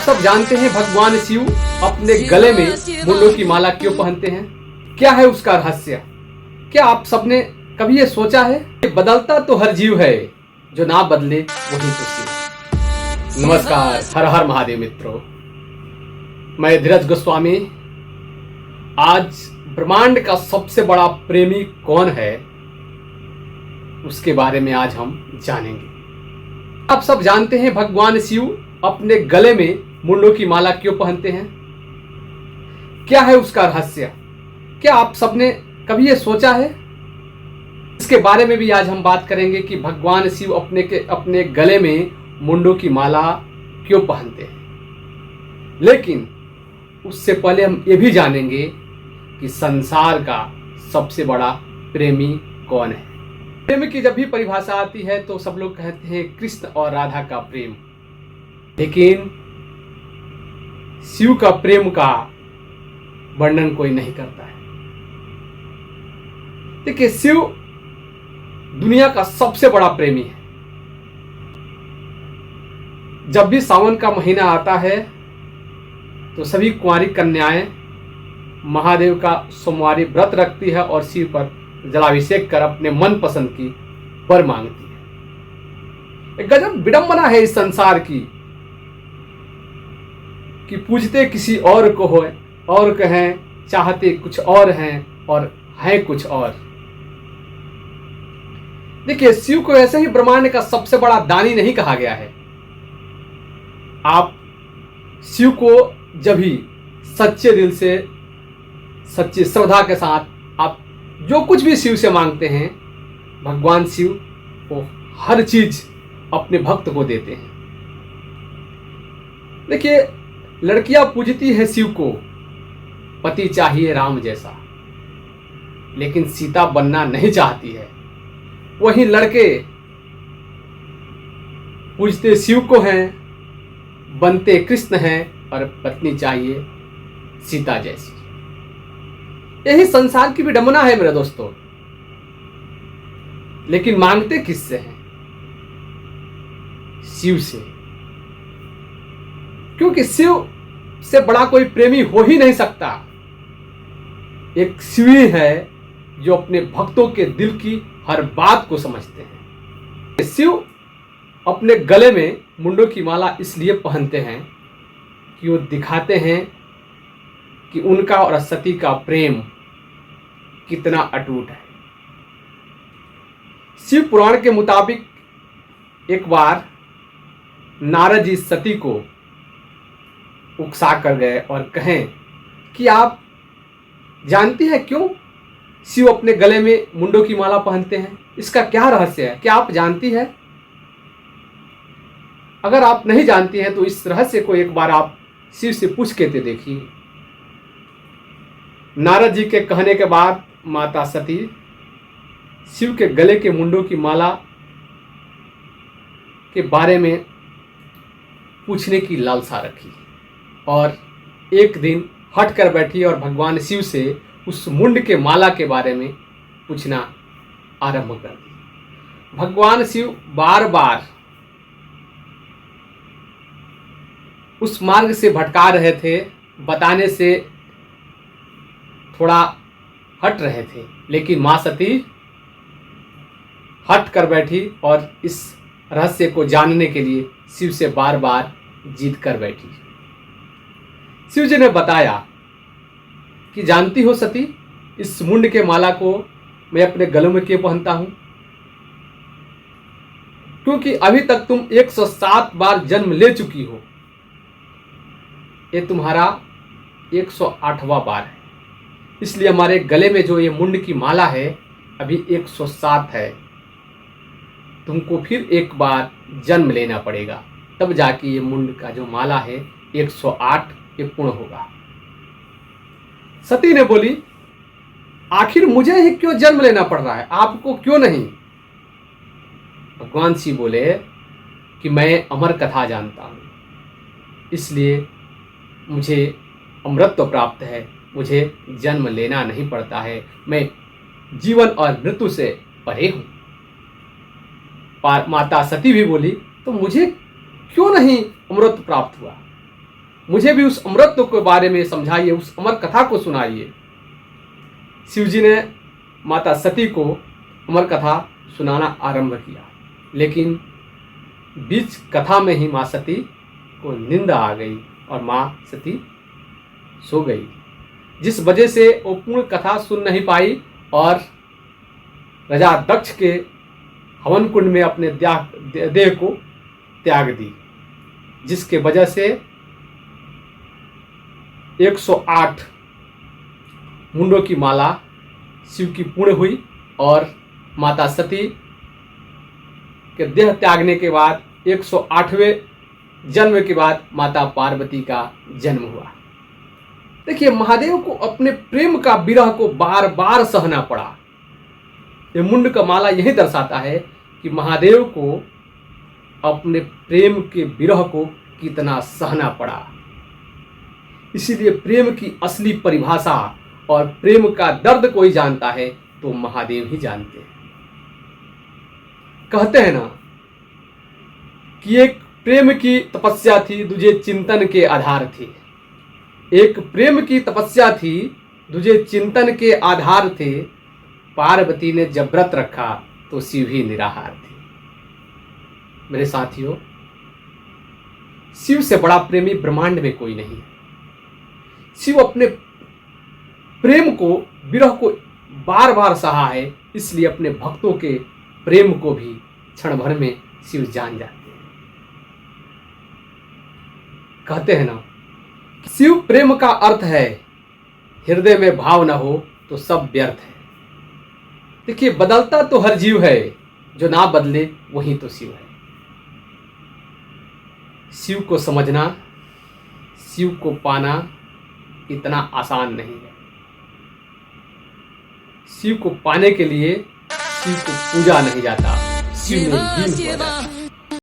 सब जानते हैं भगवान शिव अपने गले में मुंडों की माला क्यों पहनते हैं? क्या है उसका रहस्य? क्या आप सबने कभी ये सोचा है कि बदलता तो हर जीव है, जो ना बदले वही तो शिव। नमस्कार, हर हर महादेव मित्रों। मैं धीरज गोस्वामी। आज ब्रह्मांड का सबसे बड़ा प्रेमी कौन है, उसके बारे में आज हम जानेंगे। आप सब जानते हैं भगवान शिव अपने गले में मुंडों की माला क्यों पहनते हैं? क्या है उसका रहस्य? क्या आप सबने कभी ये सोचा है? इसके बारे में भी आज हम बात करेंगे कि भगवान शिव अपने गले में मुंडों की माला क्यों पहनते हैं। लेकिन उससे पहले हम ये भी जानेंगे कि संसार का सबसे बड़ा प्रेमी कौन है। प्रेम की जब भी परिभाषा आती है तो सब लोग कहते हैं कृष्ण और राधा का प्रेम, लेकिन शिव का प्रेम का वर्णन कोई नहीं करता है। देखिए, शिव दुनिया का सबसे बड़ा प्रेमी है। जब भी सावन का महीना आता है तो सभी कुंवारी कन्याएं महादेव का सोमवारी व्रत रखती है और शिव पर जलाभिषेक कर अपने मन पसंद की वर मांगती है। एक गजब विडंबना है इस संसार की कि पूजते किसी और को हो और कहें, चाहते कुछ और हैं और है कुछ और। देखिए, शिव को ऐसे ही ब्रह्मांड का सबसे बड़ा दानी नहीं कहा गया है। आप शिव को जब भी सच्चे दिल से, सच्ची श्रद्धा के साथ आप जो कुछ भी शिव से मांगते हैं, भगवान शिव वो हर चीज अपने भक्त को देते हैं। देखिए, लड़कियां पूजती है शिव को, पति चाहिए राम जैसा, लेकिन सीता बनना नहीं चाहती है। वहीं लड़के पूजते शिव को हैं, बनते कृष्ण हैं और पत्नी चाहिए सीता जैसी। यही संसार की विडंबना है मेरे दोस्तों। लेकिन मांगते किससे हैं? शिव से, क्योंकि शिव से बड़ा कोई प्रेमी हो ही नहीं सकता। एक शिव ही है जो अपने भक्तों के दिल की हर बात को समझते हैं। शिव अपने गले में मुंडों की माला इसलिए पहनते हैं कि वो दिखाते हैं कि उनका और सती का प्रेम कितना अटूट है। शिव पुराण के मुताबिक एक बार नारद जी सती को उकसा कर गए और कहें कि आप जानती हैं क्यों शिव अपने गले में मुंडों की माला पहनते हैं? इसका क्या रहस्य है? क्या आप जानती हैं? अगर आप नहीं जानती हैं तो इस रहस्य को एक बार आप शिव से पूछ के देखिए। नारद जी के कहने के बाद माता सती शिव के गले के मुंडों की माला के बारे में पूछने की लालसा रखी और एक दिन हट कर बैठी और भगवान शिव से उस मुंड के माला के बारे में पूछना आरंभ कर दिया। भगवान शिव बार बार उस मार्ग से भटका रहे थे, बताने से थोड़ा हट रहे थे, लेकिन मां सती हट कर बैठी और इस रहस्य को जानने के लिए शिव से बार बार जीत कर बैठी। शिव जी ने बताया कि जानती हो सती, इस मुंड के माला को मैं अपने गलों में क्यों पहनता हूं? क्योंकि अभी तक तुम 107 बार जन्म ले चुकी हो। ये तुम्हारा 108वां बार है, इसलिए हमारे गले में जो ये मुंड की माला है अभी 107 है। तुमको फिर एक बार जन्म लेना पड़ेगा, तब जाके ये मुंड का जो माला है 108 ये पूर्ण होगा। सती ने बोली, आखिर मुझे ही क्यों जन्म लेना पड़ रहा है, आपको क्यों नहीं? भगवान शिव बोले कि मैं अमर कथा जानता हूं, इसलिए मुझे अमृतत्व प्राप्त है, मुझे जन्म लेना नहीं पड़ता है, मैं जीवन और मृत्यु से परे हूं। माता सती भी बोली, तो मुझे क्यों नहीं अमृत प्राप्त हुआ? मुझे भी उस अमरत्व के बारे में समझाइए, उस अमर कथा को सुनाइए। शिव जी ने माता सती को अमर कथा सुनाना आरंभ किया, लेकिन बीच कथा में ही माँ सती को नींद आ गई और माँ सती सो गई, जिस वजह से वो पूर्ण कथा सुन नहीं पाई और राजा दक्ष के हवन कुंड में अपने देह को त्याग दी, जिसके वजह से 108 मुंडों की माला शिव की पूर्ण हुई और माता सती के देह त्यागने के बाद 108वें जन्म के बाद माता पार्वती का जन्म हुआ। देखिए, महादेव को अपने प्रेम का विरह को बार बार सहना पड़ा। ये मुंड का माला यही दर्शाता है कि महादेव को अपने प्रेम के विरह को कितना सहना पड़ा। इसीलिए प्रेम की असली परिभाषा और प्रेम का दर्द कोई जानता है तो महादेव ही जानते हैं। कहते हैं ना कि एक प्रेम की तपस्या थी, दूजे चिंतन के आधार थे। एक प्रेम की तपस्या थी, दूजे चिंतन के आधार थे। पार्वती ने जब व्रत रखा तो शिव ही निराहार थे। मेरे साथियों, शिव से बड़ा प्रेमी ब्रह्मांड में कोई नहीं है। शिव अपने प्रेम को, विरह को बार बार सहा है, इसलिए अपने भक्तों के प्रेम को भी क्षण भर में शिव जान जाते हैं। कहते हैं ना, शिव प्रेम का अर्थ है, हृदय में भाव न हो तो सब व्यर्थ है। देखिए, बदलता तो हर जीव है, जो ना बदले वही तो शिव है। शिव को समझना, शिव को पाना इतना आसान नहीं है। शिव को पाने के लिए शिव को पूजा नहीं जाता, शिव में लीन हो जाता।